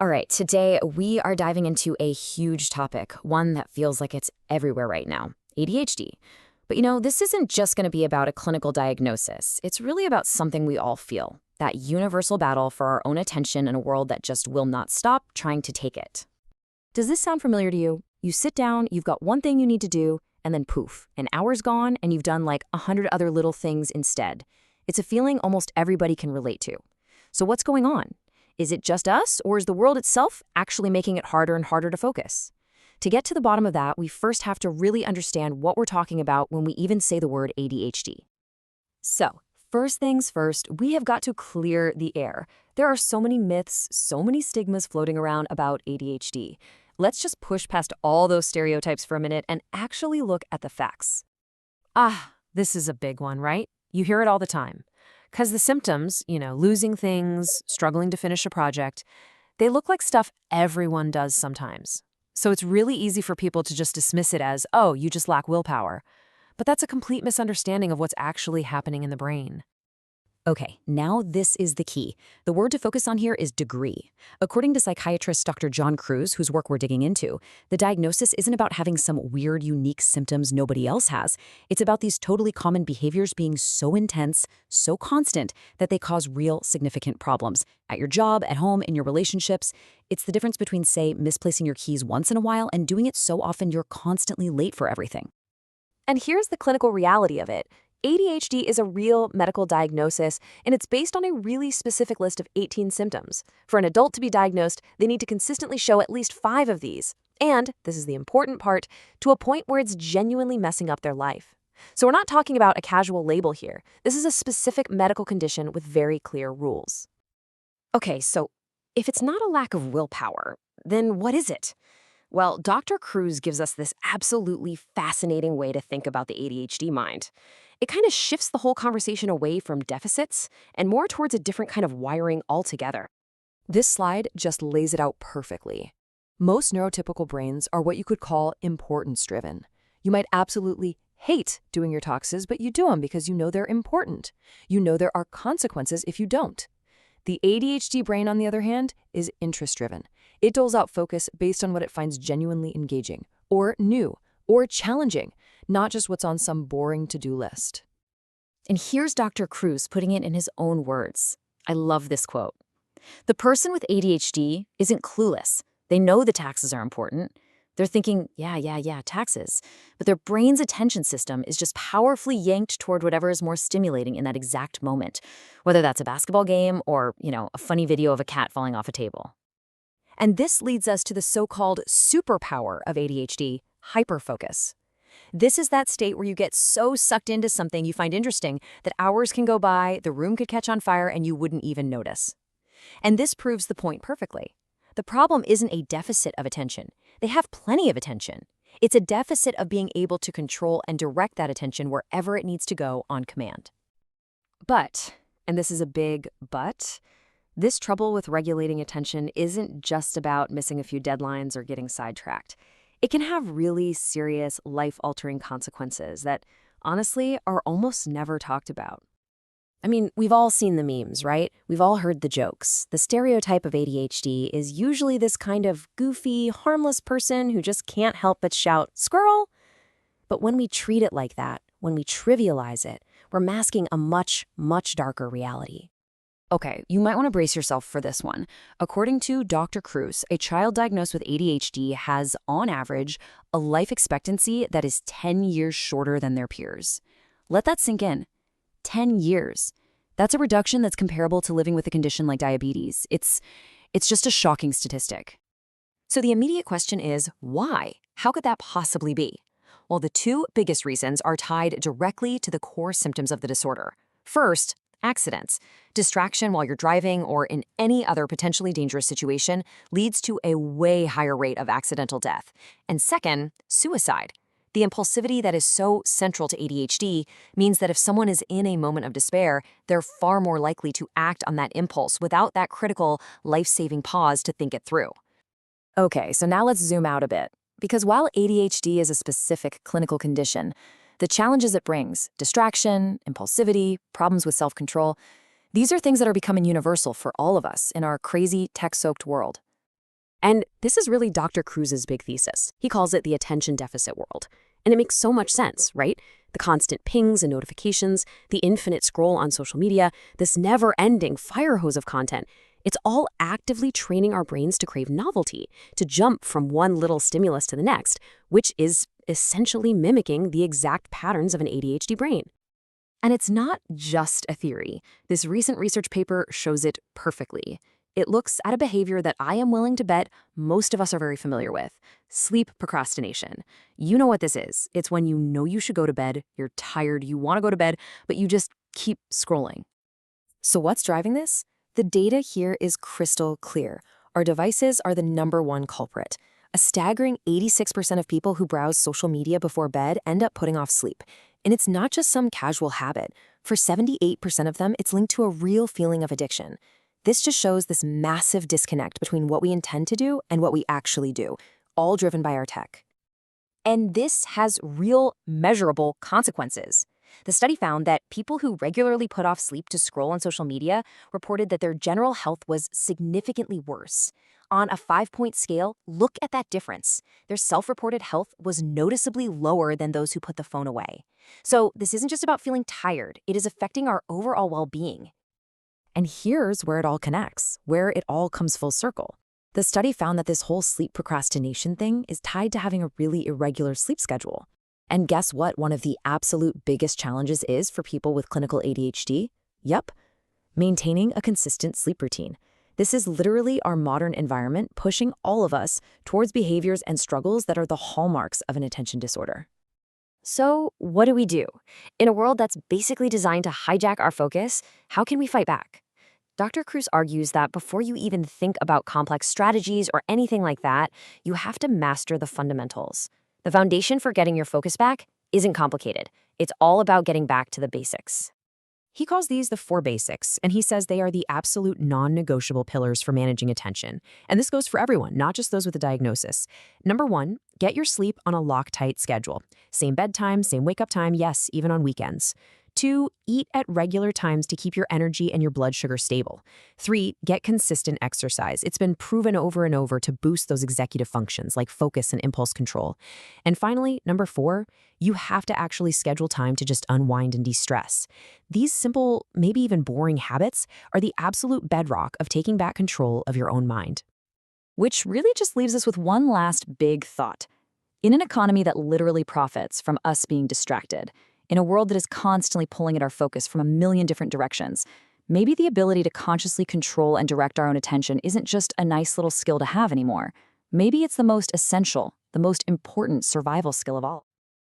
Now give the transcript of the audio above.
All right, today we are diving into a huge topic, one that feels like it's everywhere right now, ADHD. But this isn't just going to be about a clinical diagnosis. It's really about something we all feel, that universal battle for our own attention in a world that just will not stop trying to take it. Does this sound familiar to you? You sit down, you've got one thing you need to do, and then poof, an hour's gone and you've done like 100 other little things instead. It's a feeling almost everybody can relate to. So what's going on? Is it just us, or is the world itself actually making it harder and harder to focus? To get to the bottom of that, we first have to really understand what we're talking about when we even say the word ADHD. So, first things first, we have got to clear the air. There are so many myths, so many stigmas floating around about ADHD. Let's just push past all those stereotypes for a minute and actually look at the facts. This is a big one, right? You hear it all the time. Because the symptoms, losing things, struggling to finish a project, they look like stuff everyone does sometimes. So it's really easy for people to just dismiss it as, oh, you just lack willpower. But that's a complete misunderstanding of what's actually happening in the brain. Okay, now this is the key. The word to focus on here is degree. According to psychiatrist Dr. John Kruse, whose work we're digging into, the diagnosis isn't about having some weird, unique symptoms nobody else has. It's about these totally common behaviors being so intense, so constant, that they cause real, significant problems. At your job, at home, in your relationships. It's the difference between, say, misplacing your keys once in a while and doing it so often you're constantly late for everything. And here's the clinical reality of it. ADHD is a real medical diagnosis, and it's based on a really specific list of 18 symptoms. For an adult to be diagnosed, they need to consistently show at least 5 of these. And, this is the important part, to a point where it's genuinely messing up their life. So we're not talking about a casual label here. This is a specific medical condition with very clear rules. Okay, so if it's not a lack of willpower, then what is it? Well, Dr. Kruse gives us this absolutely fascinating way to think about the ADHD mind. It kind of shifts the whole conversation away from deficits and more towards a different kind of wiring altogether. This slide just lays it out perfectly. Most neurotypical brains are what you could call importance-driven. You might absolutely hate doing your taxes, but you do them because you know they're important. You know there are consequences if you don't. The ADHD brain, on the other hand, is interest-driven. It doles out focus based on what it finds genuinely engaging, or new, or challenging, not just what's on some boring to-do list. And here's Dr. Kruse putting it in his own words. I love this quote. The person with ADHD isn't clueless. They know the taxes are important. They're thinking, yeah, taxes. But their brain's attention system is just powerfully yanked toward whatever is more stimulating in that exact moment, whether that's a basketball game or, a funny video of a cat falling off a table. And this leads us to the so-called superpower of ADHD, hyperfocus. This is that state where you get so sucked into something you find interesting that hours can go by, the room could catch on fire, and you wouldn't even notice. And this proves the point perfectly. The problem isn't a deficit of attention. They have plenty of attention. It's a deficit of being able to control and direct that attention wherever it needs to go on command. But, and this is a big but, this trouble with regulating attention isn't just about missing a few deadlines or getting sidetracked. It can have really serious, life-altering consequences that, honestly, are almost never talked about. I mean, we've all seen the memes, right? We've all heard the jokes. The stereotype of ADHD is usually this kind of goofy, harmless person who just can't help but shout, "Squirrel!" But when we treat it like that, when we trivialize it, we're masking a much, much darker reality. Okay, you might want to brace yourself for this one. According to Dr. Kruse, a child diagnosed with ADHD has, on average, a life expectancy that is 10 years shorter than their peers. Let that sink in. 10 years. That's a reduction that's comparable to living with a condition like diabetes. It's just a shocking statistic. So the immediate question is, why? How could that possibly be? Well, the 2 biggest reasons are tied directly to the core symptoms of the disorder. First, accidents. Distraction while you're driving or in any other potentially dangerous situation leads to a way higher rate of accidental death. And second, suicide. The impulsivity that is so central to ADHD means that if someone is in a moment of despair, they're far more likely to act on that impulse without that critical, life-saving pause to think it through. Okay, so now let's zoom out a bit. Because while ADHD is a specific clinical condition, the challenges it brings, distraction, impulsivity, problems with self-control, these are things that are becoming universal for all of us in our crazy, tech-soaked world. And this is really Dr. Cruz's big thesis. He calls it the attention deficit world. And it makes so much sense, right? The constant pings and notifications, the infinite scroll on social media, this never-ending fire hose of content. It's all actively training our brains to crave novelty, to jump from one little stimulus to the next, which is essentially mimicking the exact patterns of an ADHD brain. And it's not just a theory. This recent research paper shows it perfectly. It looks at a behavior that I am willing to bet most of us are very familiar with: sleep procrastination. You know what this is. It's when you know you should go to bed, you're tired, you want to go to bed, but you just keep scrolling. So what's driving this? The data here is crystal clear. Our devices are the #1 culprit. A staggering 86% of people who browse social media before bed end up putting off sleep. And it's not just some casual habit. For 78% of them, it's linked to a real feeling of addiction. This just shows this massive disconnect between what we intend to do and what we actually do, all driven by our tech. And this has real, measurable consequences. The study found that people who regularly put off sleep to scroll on social media reported that their general health was significantly worse. On a 5-point scale, look at that difference. Their self-reported health was noticeably lower than those who put the phone away. So this isn't just about feeling tired, it is affecting our overall well-being. And here's where it all connects, where it all comes full circle. The study found that this whole sleep procrastination thing is tied to having a really irregular sleep schedule. And guess what one of the absolute biggest challenges is for people with clinical ADHD? Yep, maintaining a consistent sleep routine. This is literally our modern environment pushing all of us towards behaviors and struggles that are the hallmarks of an attention disorder. So what do we do? In a world that's basically designed to hijack our focus, how can we fight back? Dr. Cruz argues that before you even think about complex strategies or anything like that, you have to master the fundamentals. The foundation for getting your focus back isn't complicated. It's all about getting back to the basics. He calls these the 4 basics, and he says they are the absolute non-negotiable pillars for managing attention. And this goes for everyone, not just those with a diagnosis. Number 1, get your sleep on a Loctite schedule. Same bedtime, same wake-up time, yes, even on weekends. 2, eat at regular times to keep your energy and your blood sugar stable. 3, get consistent exercise. It's been proven over and over to boost those executive functions like focus and impulse control. And finally, number 4, you have to actually schedule time to just unwind and de-stress. These simple, maybe even boring habits are the absolute bedrock of taking back control of your own mind. Which really just leaves us with one last big thought. In an economy that literally profits from us being distracted, in a world that is constantly pulling at our focus from a million different directions, maybe the ability to consciously control and direct our own attention isn't just a nice little skill to have anymore. Maybe it's the most essential, the most important survival skill of all.